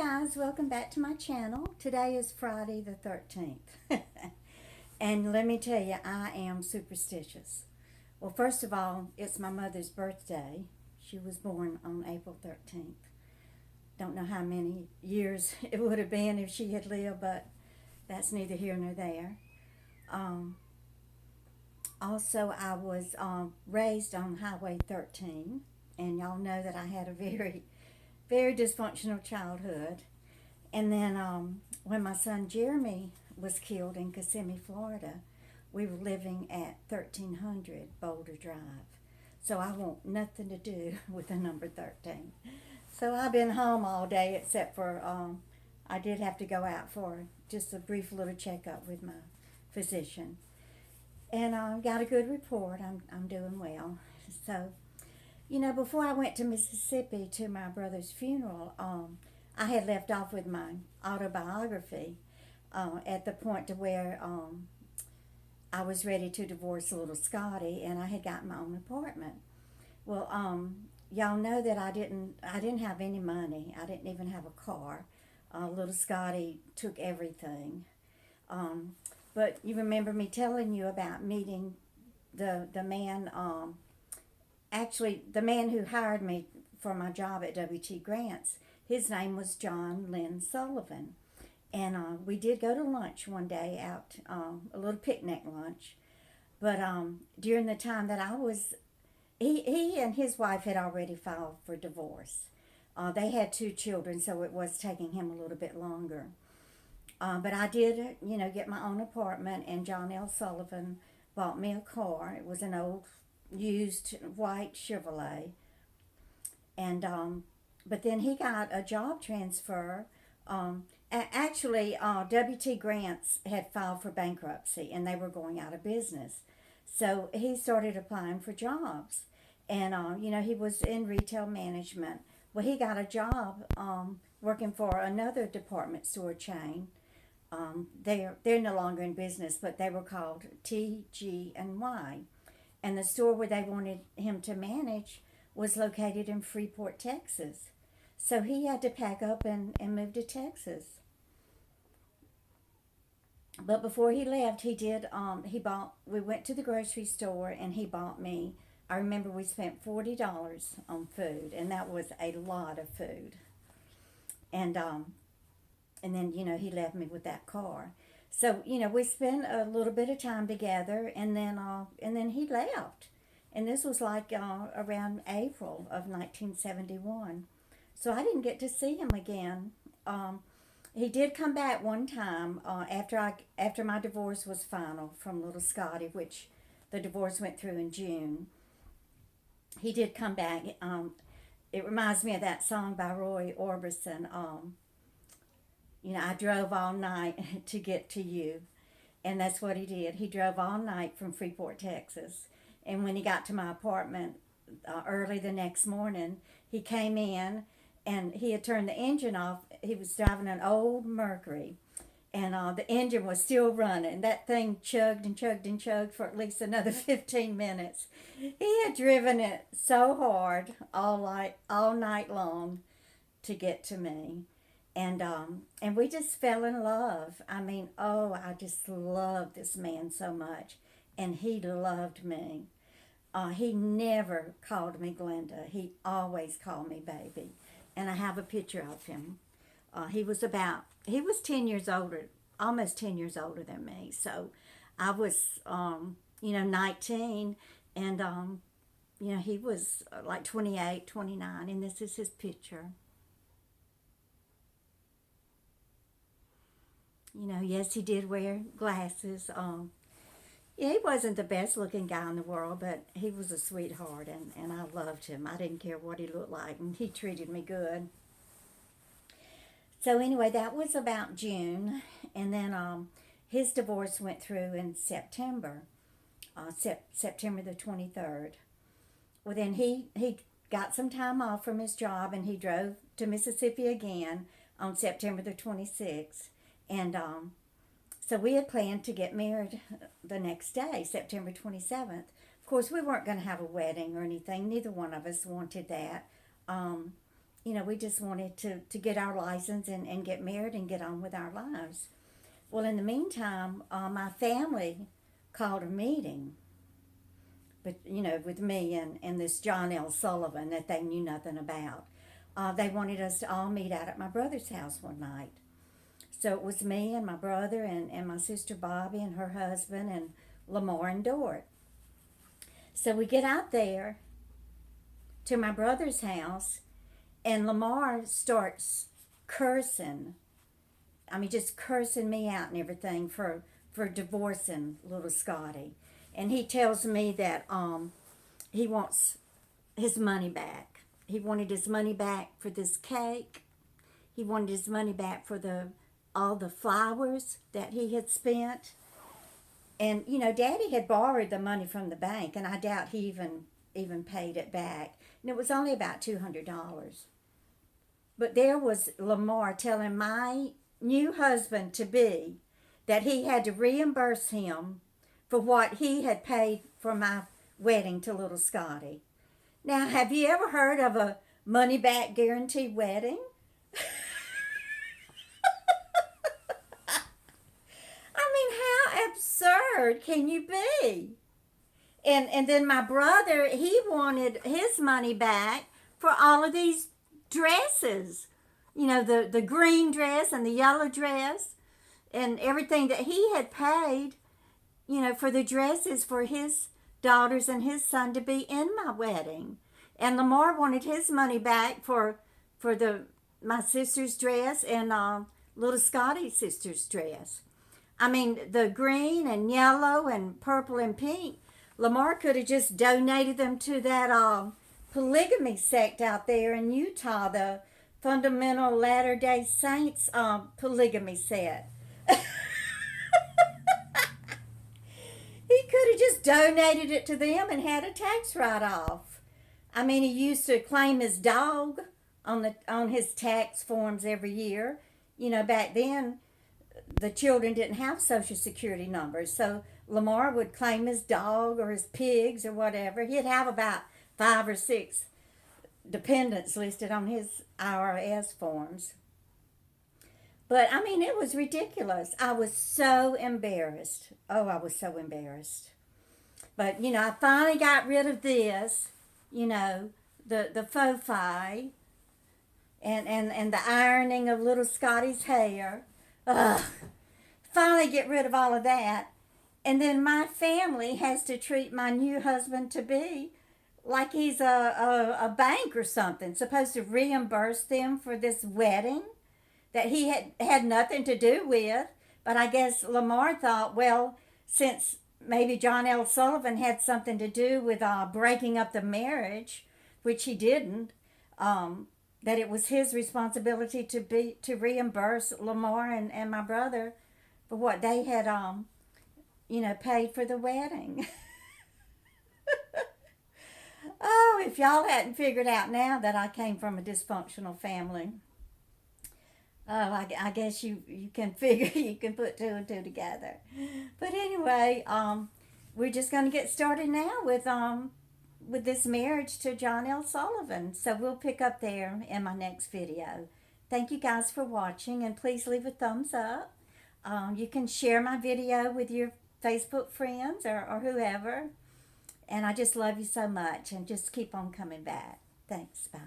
guys, welcome back to my channel. Today is Friday the 13th. And let me tell you, I am superstitious. Well, first of all, it's my mother's birthday. She was born on April 13th. Don't know how many years it would have been if she had lived, but that's neither here nor there. Um, Also, I was raised on Highway 13, and y'all know that I had a very dysfunctional childhood. And then when my son Jeremy was killed in Kissimmee, Florida, we were living at 1300 Boulder Drive. So I want nothing to do with the number 13. So I've been home all day except for I did have to go out for just a brief little checkup with my physician. And got a good report. I'm doing well. So, before I went to Mississippi to my brother's funeral, I had left off with my autobiography at the point to where I was ready to divorce Lil Scotty, and I had gotten my own apartment. Well, y'all know that I didn't have any money. I didn't even have a car. Lil Scotty took everything. But you remember me telling you about meeting the man, actually the man who hired me for my job at W.T. Grant's. His name was John Lynn Sullivan. And we did go to lunch one day out, a little picnic lunch. But during the time that he and his wife had already filed for divorce. They had 2 children, so it was taking him a little bit longer. But I did, get my own apartment, and John L. Sullivan bought me a car. It was an old, used white Chevrolet. And, but then he got a job transfer. Actually, W.T. Grant's had filed for bankruptcy, and they were going out of business. So he started applying for jobs. And, he was in retail management. Well, he got a job working for another department store chain. They're no longer in business, but they were called TG&Y. And the store where they wanted him to manage was located in Freeport, Texas. So he had to pack up and move to Texas. But before he left, we went to the grocery store and he bought me, I remember we spent $40 on food, and that was a lot of food. And then, he left me with that car. So, we spent a little bit of time together, and then he left. And this was like around April of 1971. So I didn't get to see him again. He did come back one time after my divorce was final from Lil Scotty, which the divorce went through in June. He did come back. It reminds me of that song by Roy Orbison. I drove all night to get to you. And that's what he did. He drove all night from Freeport, Texas. And when he got to my apartment early the next morning, he came in and he had turned the engine off. He was driving an old Mercury. And the engine was still running. That thing chugged and chugged and chugged for at least another 15 minutes. He had driven it so hard all night long to get to me. And we just fell in love. I mean, I just loved this man so much. And he loved me. He never called me Glenda. He always called me baby. And I have a picture of him. He was 10 years older, almost 10 years older than me. So I was, 19. And, he was like 28, 29. And this is his picture. Yes, he did wear glasses. He wasn't the best looking guy in the world, but he was a sweetheart, and I loved him. I didn't care what he looked like, and he treated me good. So anyway, that was about June, and then his divorce went through in September, September the 23rd. Well, then he got some time off from his job, and he drove to Mississippi again on September the 26th. And so we had planned to get married the next day, September 27th. Of course, we weren't going to have a wedding or anything. Neither one of us wanted that. we just wanted to get our license and get married and get on with our lives. Well, in the meantime, my family called a meeting, but with me and this John L. Sullivan that they knew nothing about. They wanted us to all meet out at my brother's house one night. So it was me and my brother and my sister Bobby and her husband and Lamar and Dort. So we get out there to my brother's house, and Lamar starts cursing. I mean, just cursing me out and everything for divorcing little Scotty. And he tells me that he wants his money back. He wanted his money back for this cake. He wanted his money back for all the flowers that he had spent. And Daddy had borrowed the money from the bank, and I doubt he even paid it back. And it was only about $200. But there was Lamar telling my new husband to be that he had to reimburse him for what he had paid for my wedding to little Scotty. Now, have you ever heard of a money-back guarantee wedding? I mean, how absurd can you be? And then my brother, he wanted his money back for all of these dresses. The green dress and the yellow dress and everything that he had paid, for the dresses for his daughters and his son to be in my wedding. And Lamar wanted his money back for my sister's dress and little Scotty's sister's dress. I mean, the green and yellow and purple and pink, Lamar could have just donated them to that polygamy sect out there in Utah, the Fundamental Latter-day Saints polygamy set. He could have just donated it to them and had a tax write-off. I mean, he used to claim his dog on his tax forms every year. Back then, the children didn't have Social Security numbers, so Lamar would claim his dog or his pigs or whatever. He'd have about 5 or 6 dependents listed on his IRS forms. But, I mean, it was ridiculous. I was so embarrassed. Oh, I was so embarrassed. But, I finally got rid of this, the faux fi and the ironing of little Scotty's hair. Ugh. Finally get rid of all of that. And then my family has to treat my new husband-to-be like he's a bank or something, supposed to reimburse them for this wedding that he had nothing to do with. But I guess Lamar thought, well, since maybe John L. Sullivan had something to do with breaking up the marriage, which he didn't, that it was his responsibility to reimburse Lamar and my brother for what they had paid for the wedding. Oh, if y'all hadn't figured out now that I came from a dysfunctional family. Oh, I guess you can figure, you can put 2 and 2 together. But anyway, we're just going to get started now with this marriage to John L. Sullivan. So we'll pick up there in my next video. Thank you guys for watching, and please leave a thumbs up. You can share my video with your Facebook friends or whoever. And I just love you so much, and just keep on coming back. Thanks. Bye.